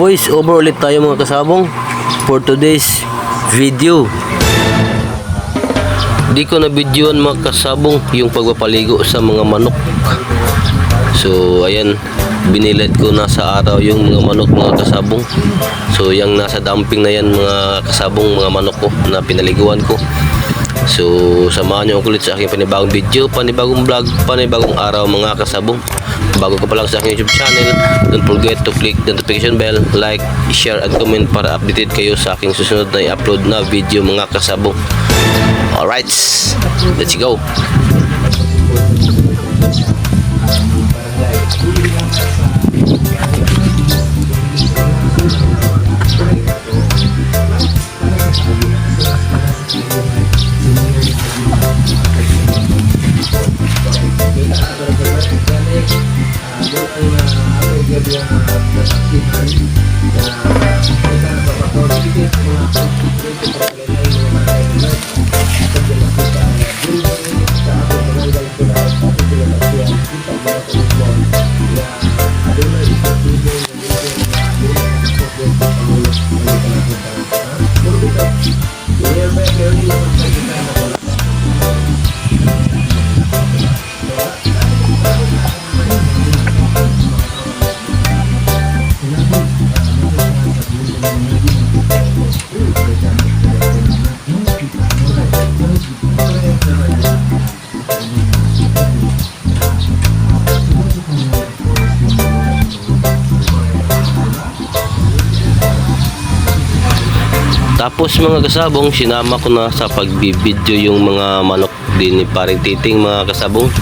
Voice over ulit tayo mga kasabong for today's video. Di ko na videoan mga kasabong yung pagpapaligo sa mga manok. So ayan, binilad ko na sa araw yung mga manok mga kasabong. So yung nasa dumping na yan mga kasabong, mga manok ko na pinaliguan ko. So samahan nyo ulit sa aking panibagong video, panibagong vlog, panibagong araw mga kasabong. Bago ka pa lang sa aking YouTube channel, don't forget to click the notification bell, like, share, and comment para updated kayo sa aking susunod na i-upload na video mga kasabong. Alright, let's go! Tapos mga kasabong, sinama ko na sa pagbibideo yung mga manok din ni Paring Titing mga kasabong.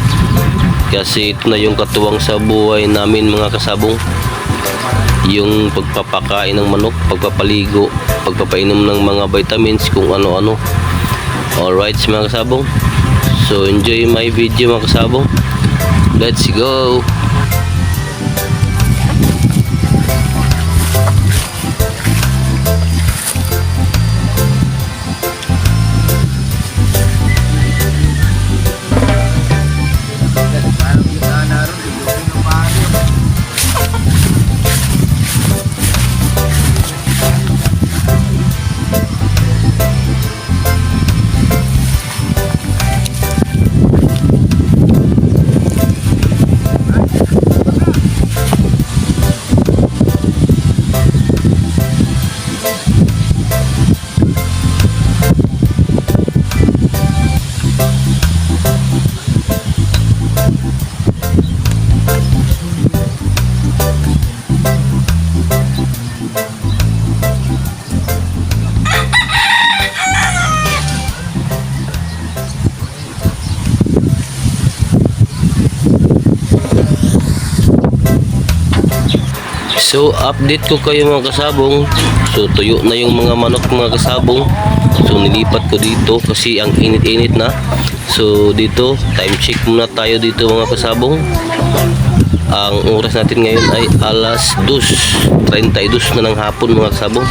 Kasi ito na yung katuwang sa buhay namin mga kasabong. Yung pagpapakain ng manok, pagpapaligo, pagpapainom ng mga vitamins, kung ano-ano. Alright mga kasabong. So enjoy my video mga kasabong. Let's go! So update ko kayo mga kasabong. So tuyo na yung mga manok mga kasabong. So nilipat ko dito kasi ang init-init na. So dito time check muna tayo dito mga kasabong. Ang oras natin ngayon ay alas 2:32 na ng hapon mga kasabong.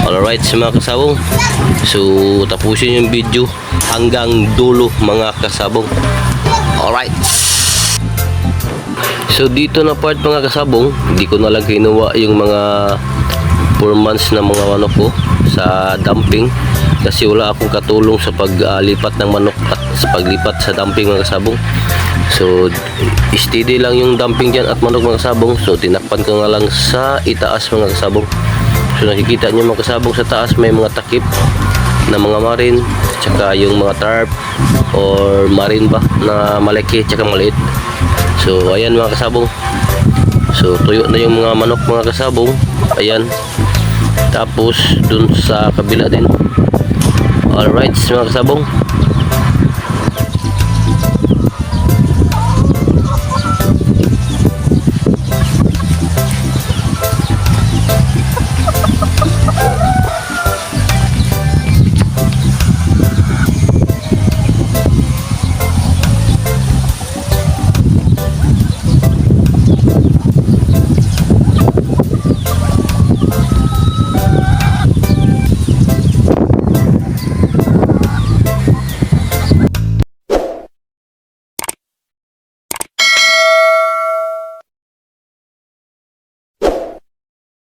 Alright mga kasabong. So tapusin yung video hanggang dulo mga kasabong. Alright. So dito na part mga kasabong, hindi ko na lang kinuha yung mga 4 months na mga manok ko sa dumping kasi wala akong katulong sa paglipat ng manok at sa paglipat sa dumping mga kasabong. So steady lang yung dumping dyan at manok mga kasabong. So tinakpan ko nga lang sa itaas mga kasabong. So nakikita nyo mga kasabong sa taas may mga takip na mga marine, tsaka yung mga tarp or marine ba na malaki tsaka maliit. So ayan mga kasabong. So tuyo na yung mga manok mga kasabong. Ayan. Tapos dun sa kabila din. Alright mga kasabong.